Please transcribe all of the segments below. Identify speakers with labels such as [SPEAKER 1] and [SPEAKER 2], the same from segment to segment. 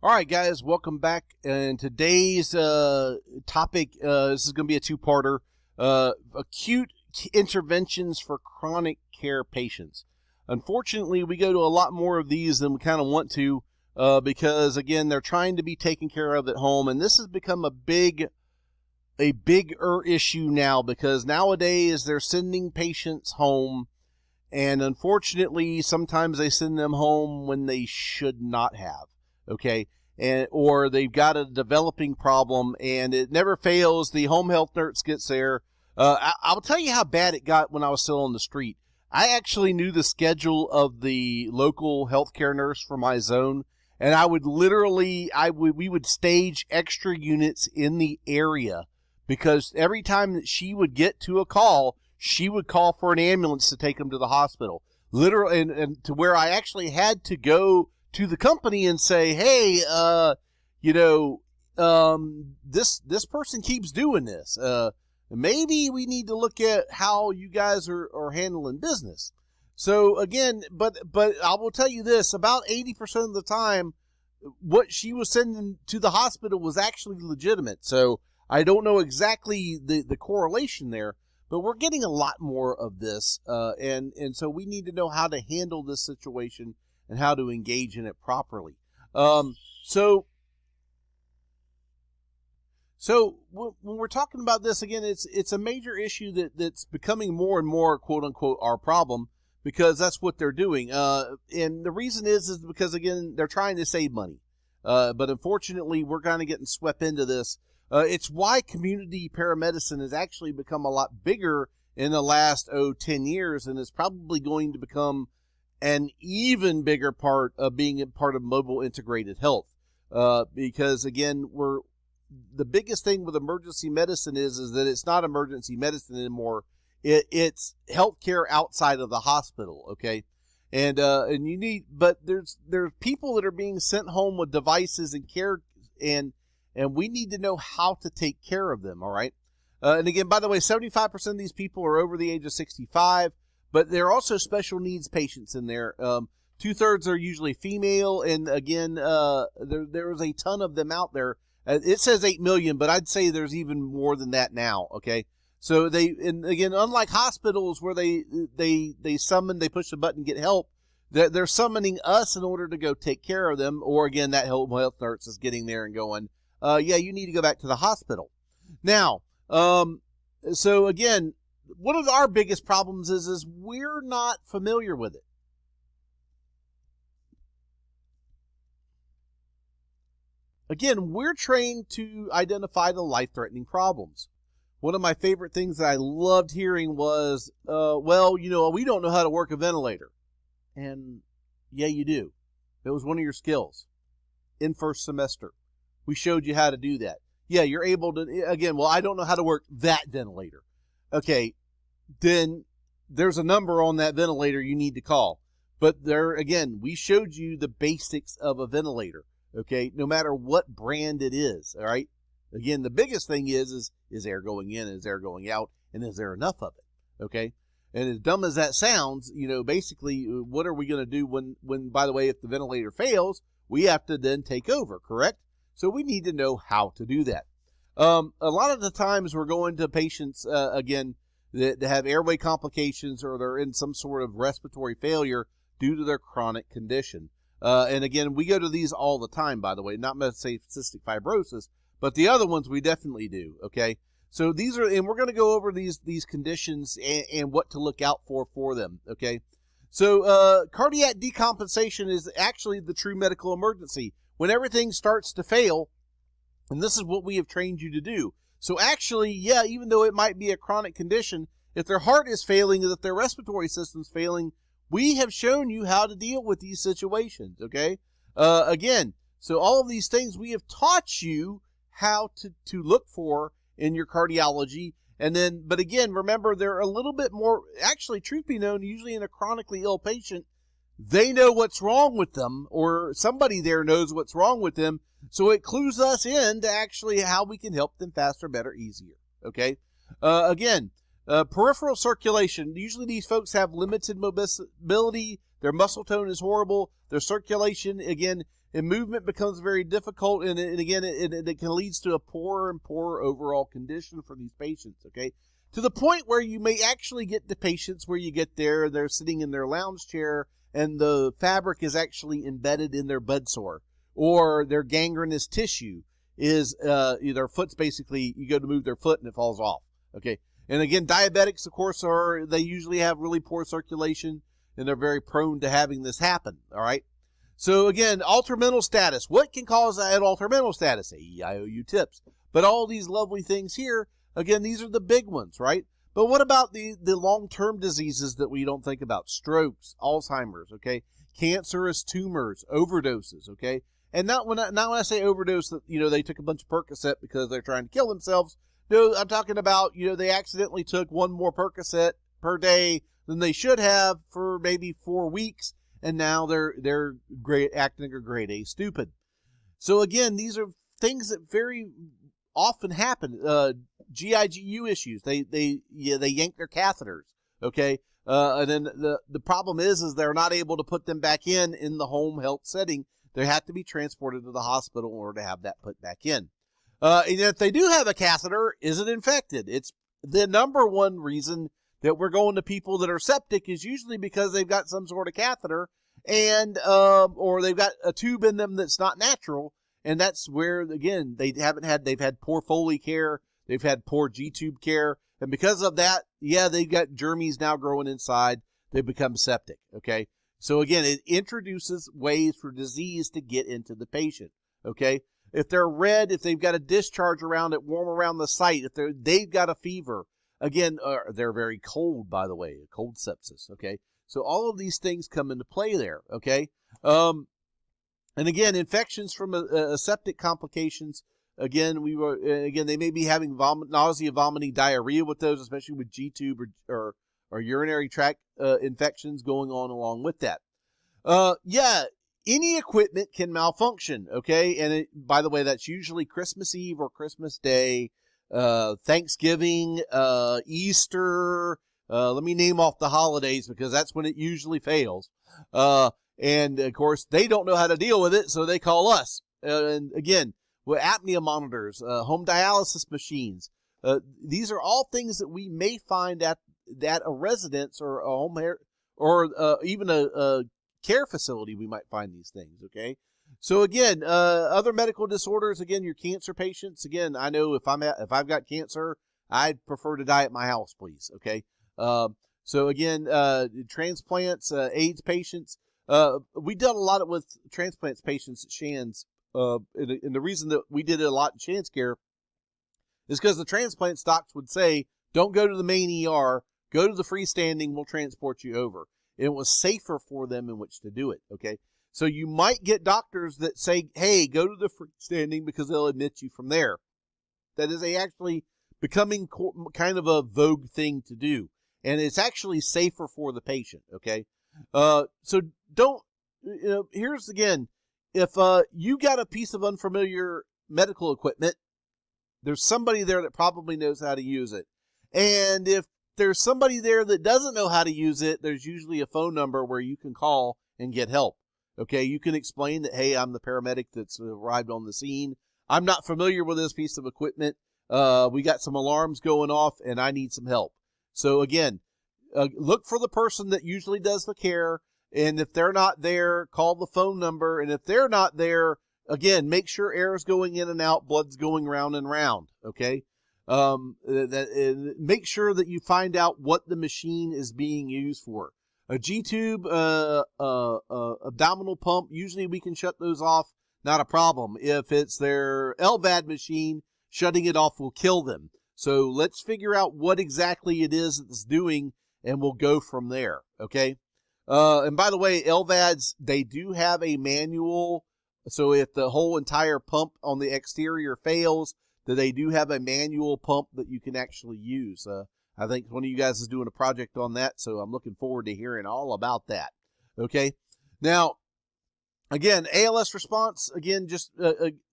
[SPEAKER 1] All right, guys, welcome back. And today's topic, this is going to be a two-parter, acute interventions for chronic care patients. Unfortunately, we go to a lot more of these than we kind of want to because, again, they're trying to be taken care of at home. And this has become a bigger issue now because nowadays they're sending patients home. And unfortunately, sometimes they send them home when they should not have. Okay, or they've got a developing problem, and it never fails. The home health nurse gets there. I'll tell you how bad it got when I was still on the street. I actually knew the schedule of the local healthcare nurse for my zone, and I would literally, we would stage extra units in the area because every time that she would get to a call, she would call for an ambulance to take them to the hospital. Literally, and to where I actually had to go to the company and say, hey, this person keeps doing this. Maybe we need to look at how you guys are handling business. So again, but I will tell you this, about 80% of the time, what she was sending to the hospital was actually legitimate. So I don't know exactly the correlation there, but we're getting a lot more of this. And so we need to know how to handle this situation and how to engage in it properly. So when we're talking about this, again, it's a major issue that's becoming more and more, quote unquote, our problem, because that's what they're doing. And the reason is because, again, they're trying to save money. But unfortunately, we're kind of getting swept into this. It's why community paramedicine has actually become a lot bigger in the last 10 years, and is probably going to become an even bigger part of being a part of mobile integrated health. Because again, the biggest thing with emergency medicine is that it's not emergency medicine anymore. It's healthcare outside of the hospital. Okay. And but there's people that are being sent home with devices and care, and we need to know how to take care of them. All right. And again, by the way, 75% of these people are over the age of 65. But there are also special needs patients in there. 2/3 are usually female, and again, there's a ton of them out there. It says 8 million, but I'd say there's even more than that now. Okay, so and again, unlike hospitals where they push a button, get help, they're summoning us in order to go take care of them. Or again, that home health nurse is getting there and going, yeah, you need to go back to the hospital. Now, so again, one of our biggest problems is we're not familiar with it. Again, we're trained to identify the life-threatening problems. One of my favorite things that I loved hearing was, we don't know how to work a ventilator. And yeah, you do. It was one of your skills in first semester. We showed you how to do that. Yeah, you're able to, again, well, I don't know how to work that ventilator. Okay, then there's a number on that ventilator you need to call. But there, again, we showed you the basics of a ventilator, okay, no matter what brand it is, all right? Again, the biggest thing is air going in, is air going out, and is there enough of it, okay? And as dumb as that sounds, basically, what are we going to do when, by the way, if the ventilator fails, we have to then take over, correct? So we need to know how to do that. A lot of the times we're going to patients, again, that have airway complications, or they're in some sort of respiratory failure due to their chronic condition. And again, we go to these all the time, by the way, not to say cystic fibrosis, but the other ones we definitely do. Okay. So these are, and we're going to go over these conditions and what to look out for them. Okay. So, cardiac decompensation is actually the true medical emergency when everything starts to fail. And this is what we have trained you to do. So actually, yeah, even though it might be a chronic condition, if their heart is failing, if their respiratory system's failing, we have shown you how to deal with these situations, okay? Again, so all of these things we have taught you how to look for in your cardiology. And then, but again, remember, they're a little bit more, actually, truth be known, usually in a chronically ill patient, they know what's wrong with them, or somebody there knows what's wrong with them. So it clues us in to actually how we can help them faster, better, easier. Okay. Again, peripheral circulation. Usually these folks have limited mobility. Their muscle tone is horrible. Their circulation, again, and movement becomes very difficult. And again, it can lead to a poorer and poorer overall condition for these patients. Okay, to the point where you may actually get the patients where you get there, they're sitting in their lounge chair and the fabric is actually embedded in their bedsore, or their gangrenous tissue is their foot's basically, you go to move their foot and it falls off. Okay, and again, diabetics, of course, they usually have really poor circulation and they're very prone to having this happen. All right. So again, altered mental status. What can cause that altered mental status? AEIOU tips. But all these lovely things here, again, these are the big ones, right? But what about the long-term diseases that we don't think about? Strokes, Alzheimer's, okay? Cancerous tumors, overdoses, okay? And not when I say overdose, that, they took a bunch of Percocet because they're trying to kill themselves. No, I'm talking about, they accidentally took one more Percocet per day than they should have for maybe 4 weeks, and now they're acting a grade A stupid. So again, these are things that very often happen. GIGU issues. They yank their catheters. Okay, and then the problem is they're not able to put them back in the home health setting. They have to be transported to the hospital in order to have that put back in. And if they do have a catheter, is it infected? It's the number one reason that we're going to people that are septic is usually because they've got some sort of catheter and or they've got a tube in them that's not natural. And that's where, again, they've had poor Foley care. They've had poor Gtube care. And because of that, they've got germs now growing inside. They become septic. Okay. So again, it introduces ways for disease to get into the patient. Okay. If they're red, if they've got a discharge warm around the site, if they've got a fever, again, they're very cold, by the way, cold sepsis. Okay. So all of these things come into play there. Okay. And again, infections from a septic complications. Again, they may be having nausea, vomiting, diarrhea with those, especially with Gtube or urinary tract infections going on along with that. Any equipment can malfunction. Okay, and by the way, that's usually Christmas Eve or Christmas Day, Thanksgiving, Easter. Let me name off the holidays because that's when it usually fails. And of course, they don't know how to deal with it, so they call us. And again, with apnea monitors, home dialysis machines, these are all things that we may find at a residence or a home or even a care facility. We might find these things. Okay, so again, other medical disorders. Again, your cancer patients. Again, I know if I've got cancer, I'd prefer to die at my house, please. Okay, so again, transplants, AIDS patients. We did a lot with transplants patients at Shands. And the reason that we did it a lot in Shands Care is because the transplant docs would say, don't go to the main ER, go to the freestanding, we'll transport you over. And it was safer for them in which to do it. Okay. So you might get doctors that say, hey, go to the freestanding because they'll admit you from there. That is actually becoming kind of a vogue thing to do. And it's actually safer for the patient. Okay. So don't, here's again, if you got a piece of unfamiliar medical equipment, there's somebody there that probably knows how to use it. And if there's somebody there that doesn't know how to use it, there's usually a phone number where you can call and get help. Okay, you can explain that, hey, I'm the paramedic that's arrived on the scene. I'm not familiar with this piece of equipment. We got some alarms going off and I need some help. So again, look for the person that usually does the care. And if they're not there, call the phone number. And if they're not there, again, make sure air is going in and out, blood's going round and round. Okay. Make sure that you find out what the machine is being used for. A Gtube, abdominal pump, usually we can shut those off. Not a problem. If it's their LVAD machine, shutting it off will kill them. So let's figure out what exactly it is it's doing and we'll go from there. Okay. And by the way, LVADs, they do have a manual. So if the whole entire pump on the exterior fails, that they do have a manual pump that you can actually use. I think one of you guys is doing a project on that, so I'm looking forward to hearing all about that. Okay. Now, again, ALS response, again, just,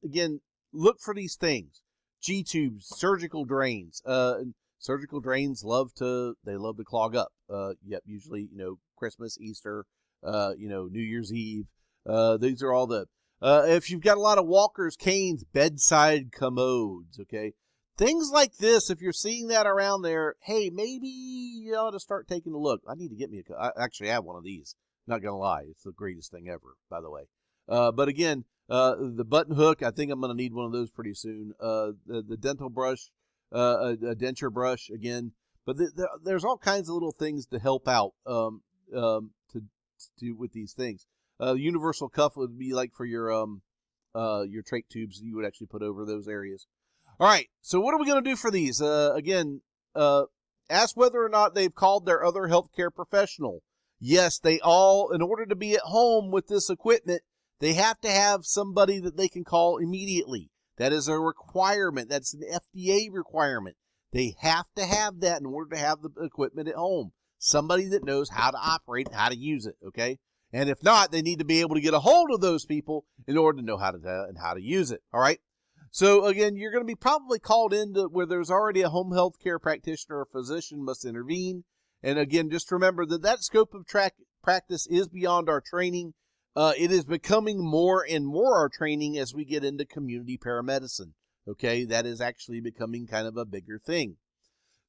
[SPEAKER 1] again, look for these things. G-tubes, surgical drains. Surgical drains love to clog up. Usually, Christmas, Easter, New Year's Eve. These are all the, If you've got a lot of walkers, canes, bedside commodes, okay? Things like this, if you're seeing that around there, hey, maybe you ought to start taking a look. I need to get me I actually have one of these. Not going to lie. It's the greatest thing ever, by the way. But again, the button hook, I think I'm going to need one of those pretty soon. The dental brush, a denture brush, again. But there's all kinds of little things to help out to do with these things. Universal cuff would be like for your trach tubes you would actually put over those areas. All right, so what are we going to do for these? Again, ask whether or not they've called their other healthcare professional. Yes, they all, in order to be at home with this equipment, they have to have somebody that they can call immediately. That is a requirement. That's an FDA requirement. They have to have that in order to have the equipment at home. Somebody that knows how to operate, how to use it, okay? And if not, they need to be able to get a hold of those people in order to know how to use it, all right? So, again, you're going to be probably called into where there's already a home health care practitioner or physician must intervene. And, again, just remember that scope of practice is beyond our training. It is becoming more and more our training as we get into community paramedicine, okay? That is actually becoming kind of a bigger thing.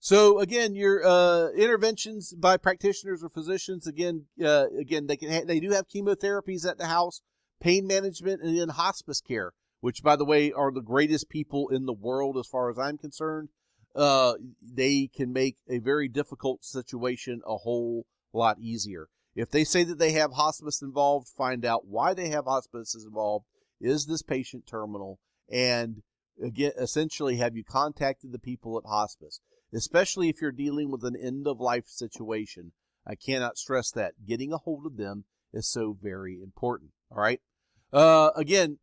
[SPEAKER 1] So, again, your interventions by practitioners or physicians, again, they do have chemotherapies at the house, pain management, and then hospice care, which, by the way, are the greatest people in the world as far as I'm concerned. They can make a very difficult situation a whole lot easier. If they say that they have hospice involved, find out why they have hospice involved. Is this patient terminal? And, again, essentially, have you contacted the people at hospice? Especially if you're dealing with an end-of-life situation. I cannot stress that. Getting a hold of them is so very important, all right? Again,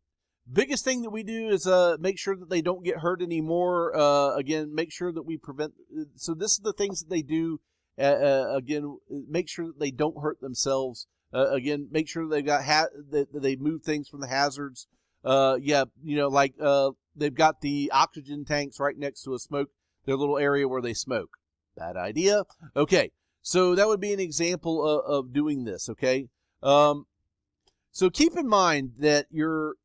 [SPEAKER 1] biggest thing that we do is make sure that they don't get hurt anymore. Again, make sure that we prevent. So this is the things that they do. Again, make sure that they don't hurt themselves. Again, make sure they've got that they move things from the hazards. They've got the oxygen tanks right next to their little area where they smoke. Bad idea. Okay, so that would be an example of doing this. Okay, so keep in mind that your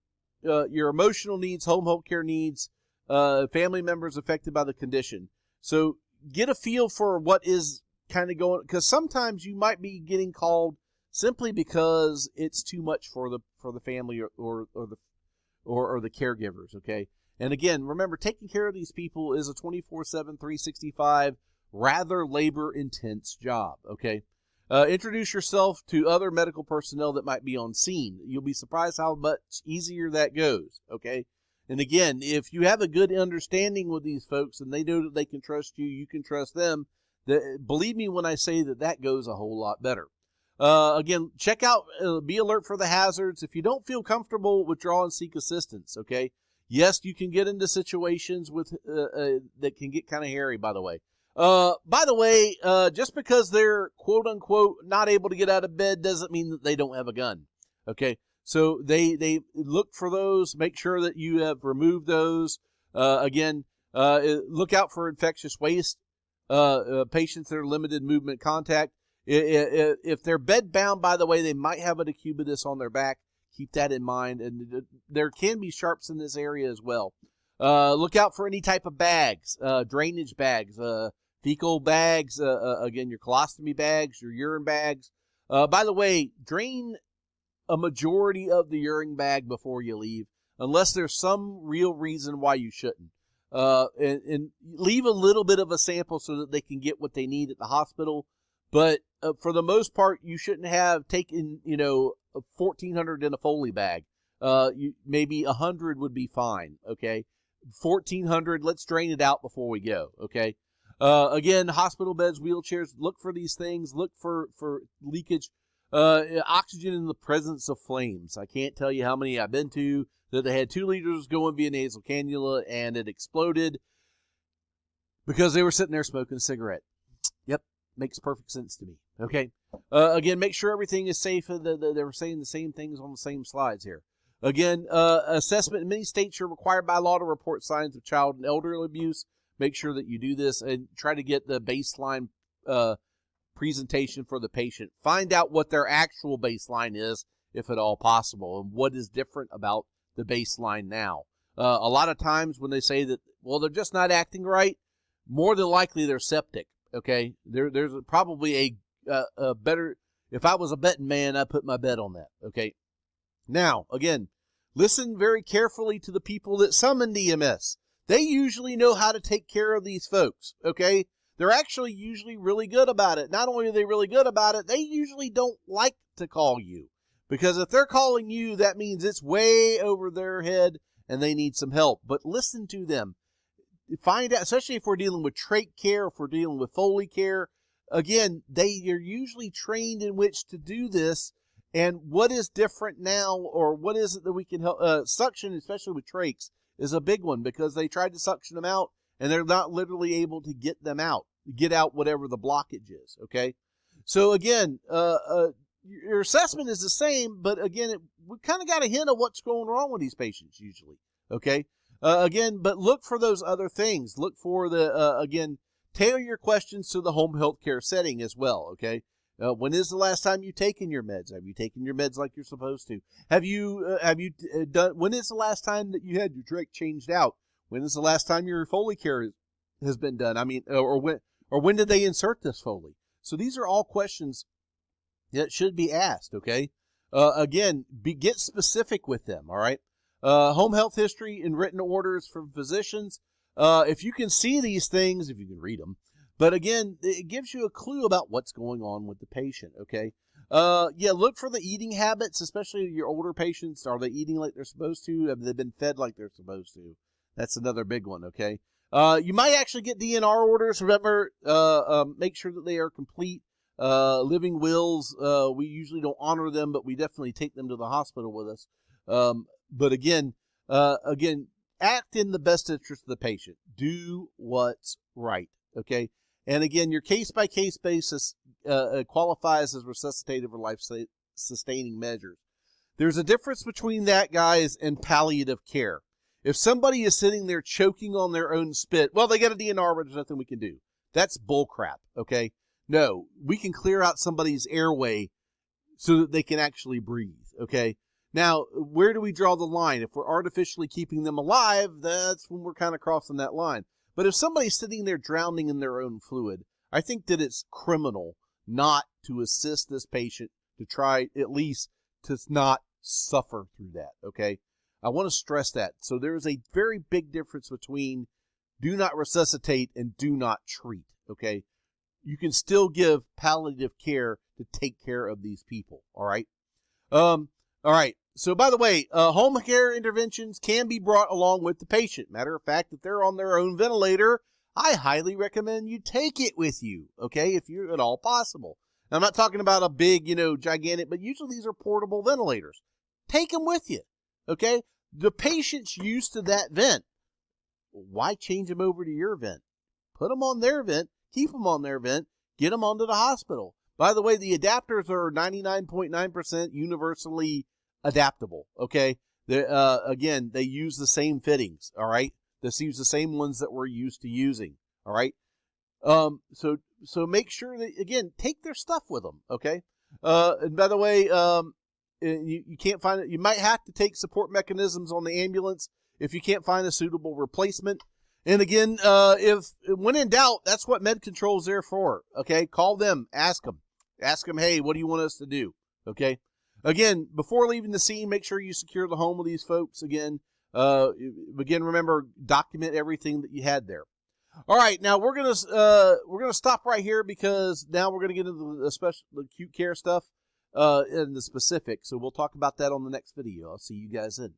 [SPEAKER 1] emotional needs, home health care needs, family members affected by the condition. So get a feel for what is kind of going, because sometimes you might be getting called simply because it's too much for the family or the caregivers. Okay. And again, remember, taking care of these people is a 24/7, 365, rather labor-intense job, okay? Introduce yourself to other medical personnel that might be on scene. You'll be surprised how much easier that goes, okay? And again, if you have a good understanding with these folks and they know that they can trust you, you can trust them, believe me when I say that goes a whole lot better. Again, check out, be alert for the hazards. If you don't feel comfortable, withdraw and seek assistance, okay? Yes, you can get into situations with that can get kind of hairy, by the way. Just because they're quote-unquote not able to get out of bed doesn't mean that they don't have a gun, okay? So they look for those, make sure that you have removed those. Look out for infectious waste, patients that are limited movement contact. If they're bed-bound, by the way, they might have a decubitus on their back. Keep that in mind, and there can be sharps in this area as well. Look out for any type of bags, drainage bags, fecal bags, again, your colostomy bags, your urine bags. By the way, drain a majority of the urine bag before you leave, unless there's some real reason why you shouldn't. And leave a little bit of a sample so that they can get what they need at the hospital. But for the most part, you shouldn't have taken, 1,400 in a Foley bag. Maybe 100 would be fine, okay? 1,400, let's drain it out before we go, okay? Again, hospital beds, wheelchairs, look for these things. Look for leakage. Oxygen in the presence of flames. I can't tell you how many I've been to that they had 2 liters going via nasal cannula and it exploded because they were sitting there smoking a cigarette. Yep. Makes perfect sense to me. Okay. Again, make sure everything is safe. They were saying the same things on the same slides here. Again, assessment. In many states, you're required by law to report signs of child and elderly abuse. Make sure that you do this and try to get the baseline presentation for the patient. Find out what their actual baseline is if at all possible, and what is different about the baseline now. A lot of times when they say that, well, they're just not acting right, more than likely they're septic, okay? There's probably a better, if I was a betting man, I'd put my bet on that, okay? Now, again, listen very carefully to the people that summoned EMS. They usually know how to take care of these folks, okay? They're actually usually really good about it. Not only are they really good about it, they usually don't like to call you. Because if they're calling you, that means it's way over their head and they need some help. But listen to them. Find out, especially if we're dealing with trach care, if we're dealing with Foley care. Again, they are usually trained in which to do this. And what is different now, or what is it that we can help? Suction, especially with trachs, is a big one because they tried to suction them out and they're not literally able to get them out, get out whatever the blockage is, okay? So again, your assessment is the same, but again, we kind of got a hint of what's going wrong with these patients usually, okay? Again, but look for those other things. Look for again, tailor your questions to the home health care setting as well, okay? When is the last time you've taken your meds? Have you taken your meds like you're supposed to? Have you done, when is the last time that you had your trach changed out? When is the last time your Foley care has been done? I mean, or when did they insert this Foley? So these are all questions that should be asked, okay? Again, get specific with them, all right? Home health history and written orders from physicians. If you can see these things, if you can read them, but again, it gives you a clue about what's going on with the patient, okay? Yeah, look for the eating habits, especially your older patients. Are they eating like they're supposed to? Have they been fed like they're supposed to? That's another big one, okay? You might actually get DNR orders. Remember, make sure that they are complete. Living wills, we usually don't honor them, but we definitely take them to the hospital with us. But again, act in the best interest of the patient. Do what's right, okay? And again, your case-by-case basis qualifies as resuscitative or life-sustaining measures. There's a difference between that, guys, and palliative care. If somebody is sitting there choking on their own spit, well, they got a DNR, but there's nothing we can do. That's bullcrap, okay? No, we can clear out somebody's airway so that they can actually breathe, okay? Now, where do we draw the line? If we're artificially keeping them alive, that's when we're kind of crossing that line. But if somebody's sitting there drowning in their own fluid, I think that it's criminal not to assist this patient to try at least to not suffer through that, okay? I want to stress that. So there is a very big difference between do not resuscitate and do not treat, okay? You can still give palliative care to take care of these people, all right? All right. So, by the way, home care interventions can be brought along with the patient. Matter of fact, if they're on their own ventilator, I highly recommend you take it with you, okay, if you're at all possible. Now, I'm not talking about a big, gigantic, but usually these are portable ventilators. Take them with you, okay? The patient's used to that vent. Why change them over to your vent? Put them on their vent, keep them on their vent, get them onto the hospital. By the way, the adapters are 99.9% universally adaptable, okay? Again, they use the same fittings, all right? They use the same ones that we're used to using, all right? So make sure that, again, take their stuff with them, okay? And by the way, you can't find it. You might have to take support mechanisms on the ambulance if you can't find a suitable replacement. And again, when in doubt, that's what med control is there for, okay? Call them, ask them, hey, what do you want us to do, okay? Again, before leaving the scene, make sure you secure the home of these folks. Again, remember, document everything that you had there. All right, now we're gonna stop right here because now we're gonna get into the acute care stuff and the specifics. So we'll talk about that on the next video. I'll see you guys then.